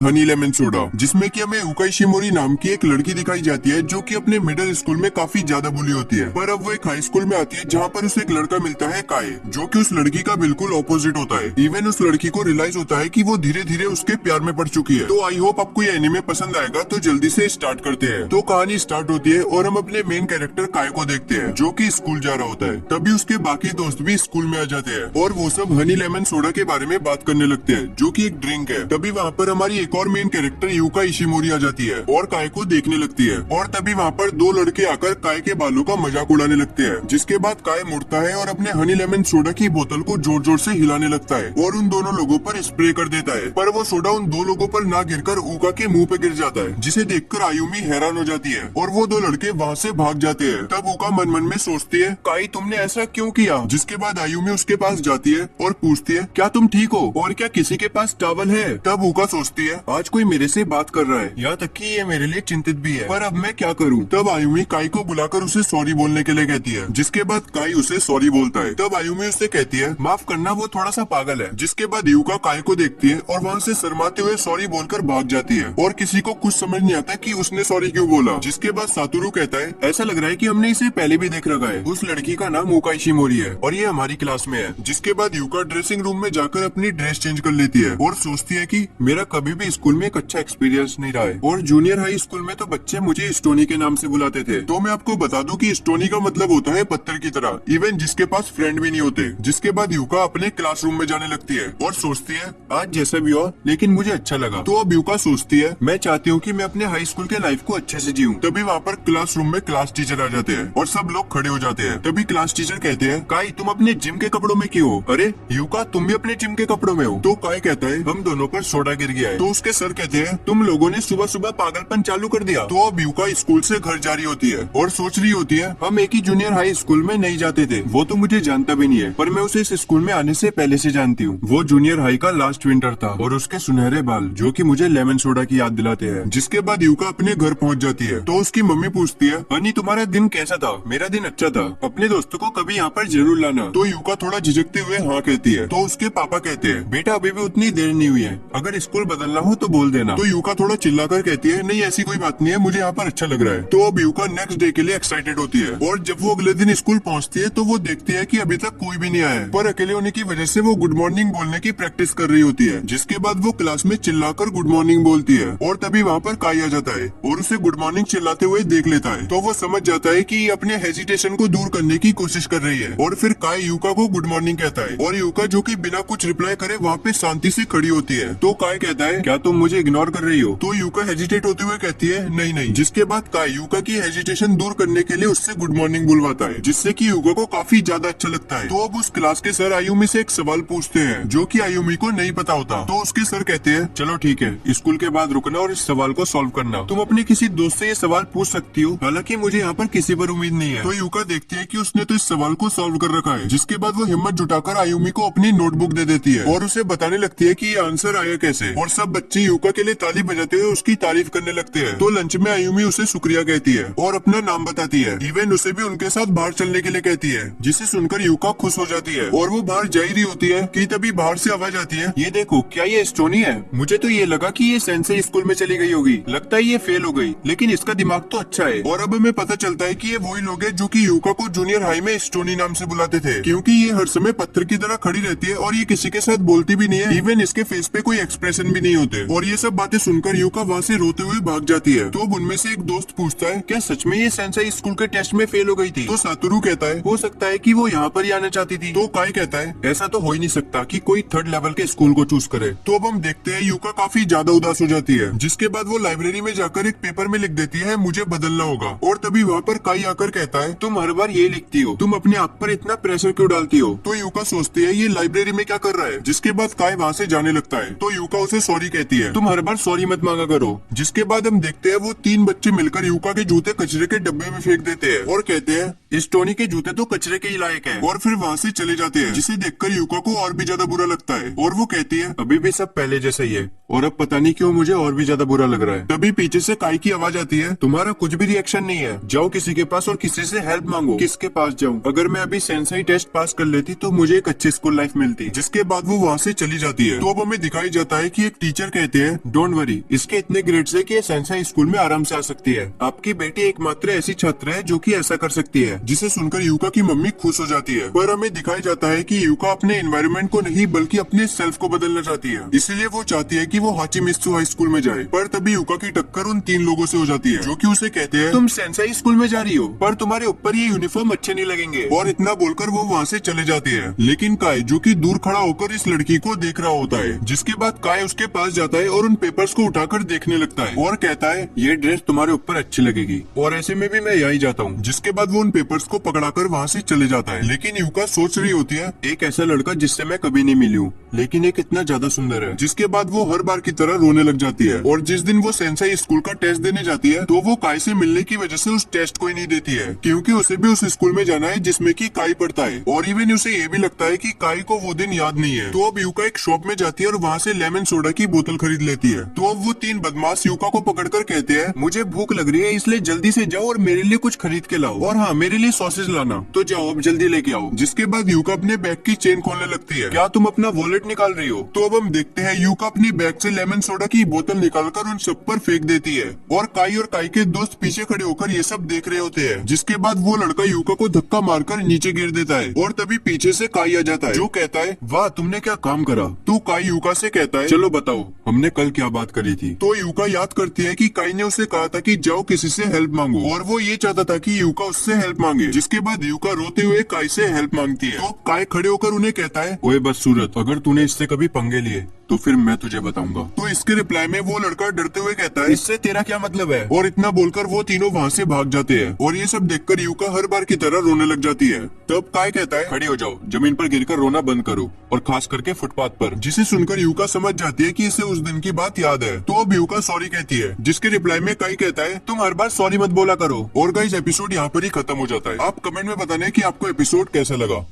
Honey lemon soda, जिसमें कि हमें यूका इशिमोरी नाम की एक लड़की दिखाई जाती है जो कि अपने मिडिल स्कूल में काफी ज्यादा बुली होती है। पर अब वो एक हाई स्कूल में आती है जहाँ पर उसे एक लड़का मिलता है काय, जो कि उस लड़की का बिल्कुल ऑपोजिट होता है। इवन उस लड़की को रियलाइज होता है कि वो धीरे धीरे उसके प्यार में पड़ चुकी है। तो आई होप आपको ये एनीमे पसंद आएगा, तो जल्दी से स्टार्ट करते हैं। तो कहानी स्टार्ट होती है और हम अपने मेन कैरेक्टर काय को देखते हैं जो कि स्कूल जा रहा होता है। तभी उसके बाकी दोस्त भी स्कूल में आ जाते हैं और वो सब हनी लेमन सोडा के बारे में बात करने लगते हैं, जो कि एक ड्रिंक है। तभी वहाँ पर हमारी एक और मेन कैरेक्टर यूका इशिमोरी आ जाती है और काय को देखने लगती है। और तभी वहाँ पर दो लड़के आकर काय के बालों का मजाक उड़ाने लगते हैं, जिसके बाद काय मुड़ता है और अपने हनी लेमन सोडा की बोतल को जोर जोर से हिलाने लगता है और उन दोनों लोगों पर स्प्रे कर देता है। पर वो सोडा उन दो लोगों पर ना गिरकर यूका के मुंह पे गिर जाता है, जिसे देखकर आयुमी हैरान हो जाती है और वो दो लड़के वहाँ से भाग जाते हैं। तब यूका मन मन में सोचती है, काय तुमने ऐसा क्यों किया? जिसके बाद आयुमी उसके पास जाती है और पूछती है, क्या तुम ठीक हो और क्या किसी के पास टॉवल है? तब यूका सोचती है, आज कोई मेरे से बात कर रहा है, यहाँ तक कि ये मेरे लिए चिंतित भी है, पर अब मैं क्या करूँ? तब आयुमी काय को बुलाकर उसे सॉरी बोलने के लिए कहती है, जिसके बाद काय उसे सॉरी बोलता है। तब आयुमी उससे कहती है, माफ करना, वो थोड़ा सा पागल है। जिसके बाद यूका काय को देखती है और वहाँ से शर्माते हुए सॉरी बोलकर भाग जाती है और किसी को कुछ समझ नहीं आता कि उसने सॉरी क्यों बोला। जिसके बाद सातोरू कहता है, ऐसा लग रहा है कि हमने इसे पहले भी देख रखा है। उस लड़की का नाम यूका इशिमोरी है और ये हमारी क्लास में है। जिसके बाद यूका ड्रेसिंग रूम में जाकर अपनी ड्रेस चेंज कर लेती है और सोचती है कि मेरा कभी भी स्कूल में एक अच्छा एक्सपीरियंस नहीं रहा है और जूनियर हाई स्कूल में तो बच्चे मुझे स्टोनी के नाम से बुलाते थे। तो मैं आपको बता दूं कि स्टोनी का मतलब होता है पत्थर की तरह, इवन जिसके पास फ्रेंड भी नहीं होते। जिसके बाद यूका अपने क्लासरूम में जाने लगती है और सोचती है, आज जैसा भी हो लेकिन मुझे अच्छा लगा। तो अब यूका सोचती है, मैं चाहती हूँ कि मैं अपने हाई स्कूल के लाइफ को अच्छे से जीऊँ। तभी वहाँ पर क्लासरूम में क्लास टीचर आ जाते हैं और सब लोग खड़े हो जाते हैं। तभी क्लास टीचर कहते हैं, काय तुम अपने जिम के कपड़ों में क्यों हो? अरे यूका, तुम भी अपने जिम के कपड़ों में हो? तो काय कहता है, हम दोनों पर सोडा गिर गया है। तो उसके सर कहते हैं, तुम लोगों ने सुबह सुबह पागलपन चालू कर दिया। तो अब यूका स्कूल से घर जा रही होती है और सोच रही होती है, हम एक ही जूनियर हाई स्कूल में नहीं जाते थे, वो तो मुझे जानता भी नहीं है, पर मैं उसे इस स्कूल में आने से पहले से जानती हूँ। वो जूनियर हाई का लास्ट विंटर था और उसके सुनहरे बाल जो कि मुझे लेमन सोडा की याद दिलाते हैं। जिसके बाद यूका अपने घर पहुँच जाती है तो उसकी मम्मी पूछती है, हनी तुम्हारा दिन कैसा था? मेरा दिन अच्छा था, अपने दोस्तों को कभी यहाँ पर जरूर लाना। तो यूका थोड़ा झिझकते हुए हाँ कहती है। तो उसके पापा कहते हैं, बेटा अभी भी उतनी देर नहीं हुई है, अगर स्कूल बदलना हो तो बोल देना। तो यूका थोड़ा चिल्लाकर कहती है, नहीं ऐसी कोई बात नहीं है, मुझे यहाँ पर अच्छा लग रहा है। तो अब यूका नेक्स्ट डे के लिए एक्साइटेड होती है और जब वो अगले दिन स्कूल पहुँचती है तो वो देखती है कि अभी तक कोई भी नहीं आया है, पर अकेले होने की वजह से वो गुड मॉर्निंग बोलने की प्रैक्टिस कर रही होती है। जिसके बाद वो क्लास में चिल्लाकर गुड मॉर्निंग बोलती है और तभी वहाँ पर काय आ जाता है और उसे गुड मॉर्निंग चिल्लाते हुए देख लेता है। तो वो समझ जाता है कि ये अपने हेजिटेशन को दूर करने की कोशिश कर रही है और फिर काय यूका को गुड मॉर्निंग कहता है और यूका जो कि बिना कुछ रिप्लाई करे वहाँ पे शांति से खड़ी होती है। तो काय कहता है, क्या तुम मुझे इग्नोर कर रही हो? तो यूका हेजिटेट होते हुए कहती है, नहीं नहीं। जिसके बाद काय यूका की हेजिटेशन दूर करने के लिए उससे गुड मॉर्निंग बुलवाता है, जिससे कि यूका को काफी ज्यादा अच्छा लगता है। तो अब उस क्लास के सर आयुमी से एक सवाल पूछते हैं जो कि आयुमी को नहीं पता होता। तो उसके सर कहते हैं, चलो ठीक है, स्कूल के बाद रुकना और इस सवाल को सॉल्व करना। तुम अपने किसी दोस्त से ये सवाल पूछ सकती हो, हालांकि मुझे यहाँ पर किसी पर उम्मीद नहीं है। तो यूका देखती है कि उसने तो इस सवाल को सॉल्व कर रखा है। जिसके बाद वो हिम्मत जुटाकर आयुमी को अपनी नोटबुक दे देती है और उसे बताने लगती है कि ये आंसर आया कैसे। और सब बच्चे यूका के लिए ताली बजाते हुए उसकी तारीफ करने लगते हैं। तो लंच में आयुमी उसे शुक्रिया कहती है और अपना नाम बताती है, इवन उसे भी उनके साथ बाहर चलने के लिए कहती है, जिसे सुनकर यूका खुश हो जाती है और वो बाहर जा ही रही होती है कि तभी बाहर से आवाज आती है, ये देखो, क्या ये स्टोनी है? मुझे तो ये लगा कि ये सेंसेई स्कूल में चली गई होगी, लगता है ये फेल हो गई, लेकिन इसका दिमाग तो अच्छा है। और अब हमें पता चलता है कि ये वही लोग हैं जो कि यूका को जूनियर हाई में स्टोनी नाम से बुलाते थे, क्योंकि ये हर समय पत्थर की तरह खड़ी रहती है और ये किसी के साथ बोलती भी नहीं है, इवन इसके फेस पे कोई एक्सप्रेशन भी नहीं होते। और ये सब बातें सुनकर यूका वहाँ से रोते हुए भाग जाती है। तो अब उनमें से एक दोस्त पूछता है, क्या सच में ये सेंसेई स्कूल के टेस्ट में फेल हो गई थी? तो सातोरू कहता है, हो सकता है कि वो यहाँ पर ही आना चाहती थी। तो काय कहता है, ऐसा तो हो ही नहीं सकता कि कोई थर्ड लेवल के स्कूल को चूज करे। तो अब हम देखते हैं यूका काफी ज्यादा उदास हो जाती है। जिसके बाद वो लाइब्रेरी में जाकर एक पेपर में लिख देती है, मुझे बदलना होगा। और तभी वहाँ पर काय आकर कहता है, तुम हर बार ये लिखती हो, तुम अपने आप पर इतना प्रेशर क्यों डालती हो? तो यूका सोचती है, ये लाइब्रेरी में क्या कर रहा है? जिसके बाद काय वहाँ से जाने लगता है। तो यूका उसे सॉरी कहती है, तुम हर बार सॉरी मत मांगा करो। जिसके बाद हम देखते हैं वो तीन बच्चे मिलकर यूका के जूते कचरे के डब्बे में फेंक देते हैं और कहते हैं, इस टोनी के जूते तो कचरे के ही लायक है। और फिर वहाँ से चले जाते हैं, जिसे देखकर यूका को और भी ज्यादा बुरा लगता है और वो कहती है, अभी भी सब पहले जैसा ही है और अब पता नहीं क्यों मुझे और भी ज्यादा बुरा लग रहा है। तभी पीछे से काय की आवाज आती है, तुम्हारा कुछ भी रिएक्शन नहीं है, जाओ किसी के पास और किसी से हेल्प मांगो। किसके पास जाऊँ? अगर मैं अभी सेंसेई टेस्ट पास कर लेती तो मुझे एक अच्छी स्कूल लाइफ मिलती। जिसके बाद वो वहाँ से चली जाती है। तो अब हमें दिखाई जाता है कि एक टीचर कहते हैं, डोंट वरी, इसके इतने ग्रेड्स है कि ये सेंसाई स्कूल में आराम से आ सकती है। आपकी बेटी एकमात्र ऐसी छात्र है जो कि ऐसा कर सकती है। जिसे सुनकर यूका की मम्मी खुश हो जाती है। पर हमें दिखाया जाता है कि यूका अपने एनवायरनमेंट को नहीं बल्कि अपने सेल्फ को बदलना चाहती है। इसलिए वो चाहती है कि वो हाचिमित्सु हाई स्कूल में जाए। पर तभी यूका की टक्कर उन 3 लोगों से हो जाती है जो कि उसे कहते हैं, तुम सेंसाई स्कूल में जा रही हो पर तुम्हारे ऊपर ये यूनिफॉर्म अच्छे नहीं लगेंगे। और इतना बोलकर वो वहाँ से चले जाते हैं। लेकिन काय जो कि दूर खड़ा होकर इस लड़की को देख रहा होता है। जिसके बाद काय उसके पास जाता है और उन पेपर्स को उठाकर देखने लगता है और कहता है, ये ड्रेस तुम्हारे ऊपर अच्छी लगेगी और ऐसे में भी मैं यही जाता हूँ। जिसके बाद वो उन पेपर्स को पकड़ाकर वहाँ से चले जाता है। लेकिन यूका सोच रही होती है, एक ऐसा लड़का जिससे मैं कभी नहीं मिली हूँ लेकिन एक इतना ज्यादा सुंदर है। जिसके बाद वो हर बार की तरह रोने लग जाती है। और जिस दिन वो सेंसाई स्कूल का टेस्ट देने जाती है तो वो काय से मिलने की वजह से उस टेस्ट को ही नहीं देती है, क्योंकि उसे भी उस स्कूल में जाना है जिसमें कि काय पढ़ता है। और इवन उसे ये भी लगता है कि काय को वो दिन याद नहीं है। तो अब यूका एक शॉप में जाती है और वहाँ से लेमन सोडा की बोतल खरीद लेती है। तो अब वो 3 बदमाश यूका को पकड़कर कहते हैं, मुझे भूख लग रही है इसलिए जल्दी से जाओ और मेरे लिए कुछ खरीद के लाओ, और हाँ मेरे लिए सॉसेज लाना। तो जाओ अब जल्दी लेके आओ। जिसके बाद यूका अपने बैग की चेन खोलने लगती है। क्या तुम अपना वॉलेट निकाल रही हो? तो अब हम देखते हैं यूका अपनी बैग से लेमन सोडा की बोतल निकालकर उन सब पर फेंक देती है। और काई के दोस्त पीछे खड़े होकर ये सब देख रहे होते हैं। जिसके बाद वो लड़का यूका को धक्का मारकर नीचे गिर देता है। और तभी पीछे से काई आ जाता है जो कहता है, वाह तुमने क्या काम करा। तो काई यूका से कहता है, चलो बताओ हमने कल क्या बात करी थी। तो यूका याद करती है कि काई ने उसे कहा था कि जाओ किसी से हेल्प मांगो, और वो ये चाहता था कि यूका उससे हेल्प मांगे। जिसके बाद यूका रोते हुए काई से हेल्प मांगती है। तो काई खड़े होकर उन्हें कहता है, ओए बदसूरत, अगर तूने इससे कभी पंगे लिए तो फिर मैं तुझे बताऊंगा। तो इसके रिप्लाई में वो लड़का डरते हुए कहता है, इससे तेरा क्या मतलब है। और इतना बोलकर वो तीनों वहाँ से भाग जाते हैं। और ये सब देखकर यूका हर बार की तरह रोने लग जाती है। तब काय कहता है, खड़ी हो जाओ, जमीन पर गिरकर रोना बंद करो, और खास करके फुटपाथ पर। जिसे सुनकर यूका समझ जाती है कि इसे उस दिन की बात याद है। तो अब यूका सॉरी कहती है। जिसके रिप्लाई में काय कहता है, तुम हर बार सॉरी मत बोला करो। और गाइस एपिसोड यहाँ पर ही खत्म हो जाता है। आप कमेंट में बताने की आपको एपिसोड कैसा लगा।